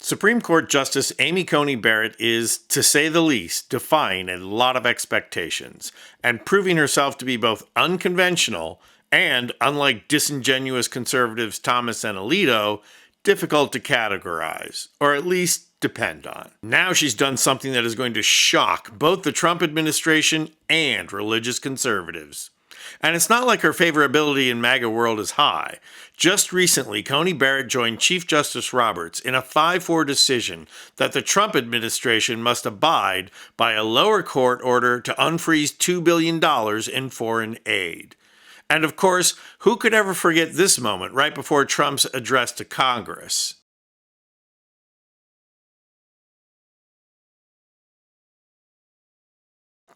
Supreme Court Justice Amy Coney Barrett is, to say the least, defying a lot of expectations and proving herself to be both unconventional and, unlike disingenuous conservatives Thomas and Alito, difficult to categorize, or at least depend on. Now she's done something that is going to shock both the Trump administration and religious conservatives. And it's not like her favorability in MAGA world is high. Just recently, Coney Barrett joined Chief Justice Roberts in a 5-4 decision that the Trump administration must abide by a lower court order to unfreeze $2 billion in foreign aid. And of course, who could ever forget this moment right before Trump's address to Congress?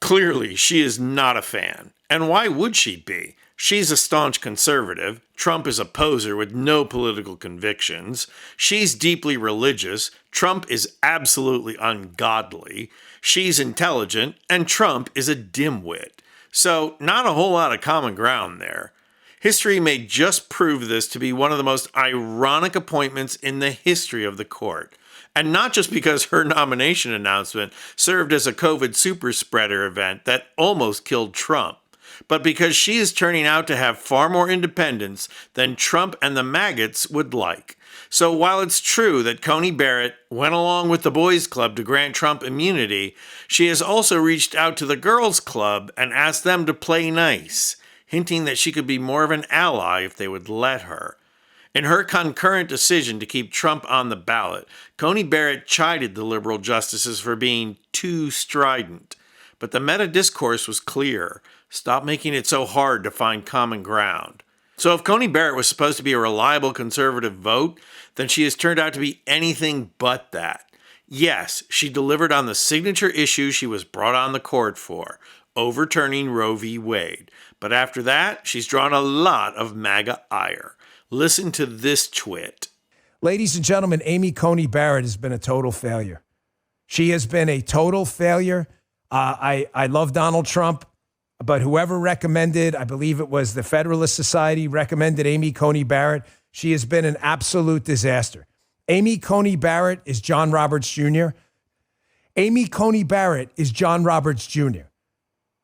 Clearly, she is not a fan. And why would she be? She's a staunch conservative. Trump is a poser with no political convictions. She's deeply religious. Trump is absolutely ungodly. She's intelligent. And Trump is a dimwit. So, not a whole lot of common ground there. History may just prove this to be one of the most ironic appointments in the history of the court. And not just because her nomination announcement served as a COVID super spreader event that almost killed Trump, but because she is turning out to have far more independence than Trump and the maggots would like. So while it's true that Coney Barrett went along with the boys' club to grant Trump immunity, she has also reached out to the girls' club and asked them to play nice, hinting that she could be more of an ally if they would let her. In her concurrent decision to keep Trump on the ballot, Coney Barrett chided the liberal justices for being too strident. But the meta-discourse was clear. Stop making it so hard to find common ground. So if Coney Barrett was supposed to be a reliable conservative vote, then she has turned out to be anything but that. Yes, she delivered on the signature issue she was brought on the court for, overturning Roe v. Wade. But after that, she's drawn a lot of MAGA ire. Listen to this twit. Ladies and gentlemen, Amy Coney Barrett has been a total failure. She has been a total failure. I love Donald Trump, but whoever recommended, I believe it was the Federalist Society, recommended Amy Coney Barrett. She has been an absolute disaster. Amy Coney Barrett is John Roberts Jr. Amy Coney Barrett is John Roberts Jr.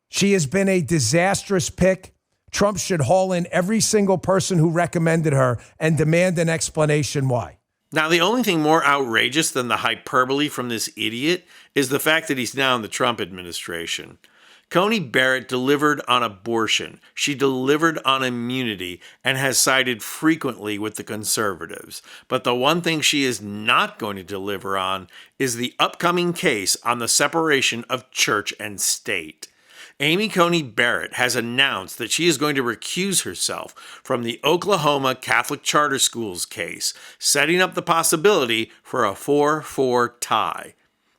She has been a disastrous pick. Trump should haul in every single person who recommended her and demand an explanation why. Now, the only thing more outrageous than the hyperbole from this idiot is the fact that he's now in the Trump administration. Coney Barrett delivered on abortion. She delivered on immunity and has sided frequently with the conservatives. But the one thing she is not going to deliver on is the upcoming case on the separation of church and state. Amy Coney Barrett has announced that she is going to recuse herself from the Oklahoma Catholic Charter Schools case, setting up the possibility for a 4-4 tie.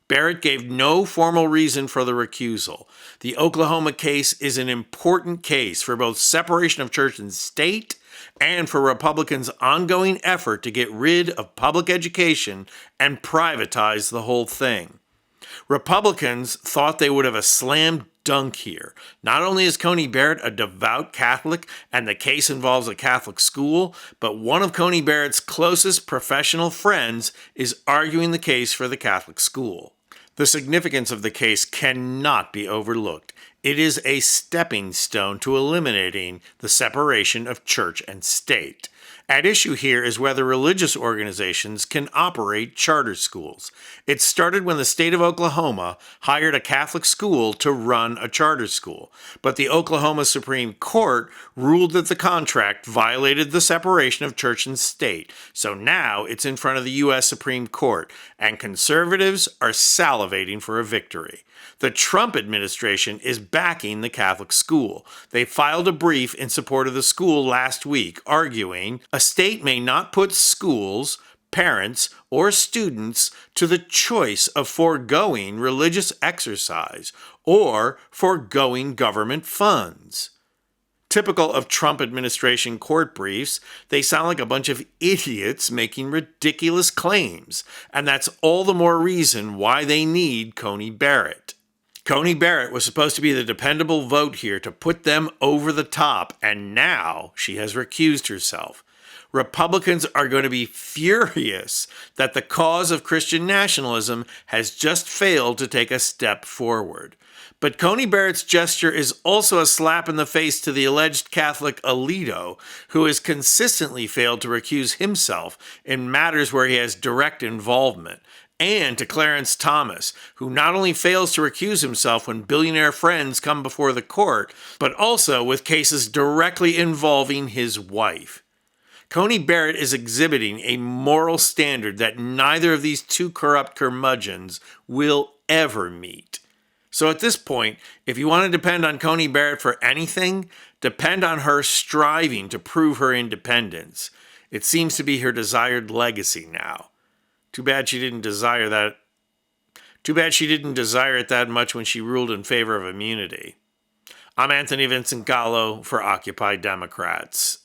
Barrett gave no formal reason for the recusal. The Oklahoma case is an important case for both separation of church and state and for Republicans' ongoing effort to get rid of public education and privatize the whole thing. Republicans thought they would have a slam dunk here. Not only is Coney Barrett a devout Catholic and the case involves a Catholic school, but one of Coney Barrett's closest professional friends is arguing the case for the Catholic school. The significance of the case cannot be overlooked. It is a stepping stone to eliminating the separation of church and state. At issue here is whether religious organizations can operate charter schools. It started when the state of Oklahoma hired a Catholic school to run a charter school, but the Oklahoma Supreme Court ruled that the contract violated the separation of church and state, so now it's in front of the U.S. Supreme Court, and conservatives are salivating for a victory. The Trump administration is backing the Catholic school. They filed a brief in support of the school last week, arguing a state may not put schools, parents, or students to the choice of foregoing religious exercise or foregoing government funds. Typical of Trump administration court briefs, they sound like a bunch of idiots making ridiculous claims, and that's all the more reason why they need Coney Barrett. Coney Barrett was supposed to be the dependable vote here to put them over the top, and now she has recused herself. Republicans are going to be furious that the cause of Christian nationalism has just failed to take a step forward. But Coney Barrett's gesture is also a slap in the face to the alleged Catholic Alito, who has consistently failed to recuse himself in matters where he has direct involvement, and to Clarence Thomas, who not only fails to recuse himself when billionaire friends come before the court, but also with cases directly involving his wife. Coney Barrett is exhibiting a moral standard that neither of these two corrupt curmudgeons will ever meet. So at this point, if you want to depend on Coney Barrett for anything, depend on her striving to prove her independence. It seems to be her desired legacy now. Too bad she didn't desire that. Too bad she didn't desire it that much when she ruled in favor of immunity. I'm Anthony Vincent Gallo for Occupy Democrats.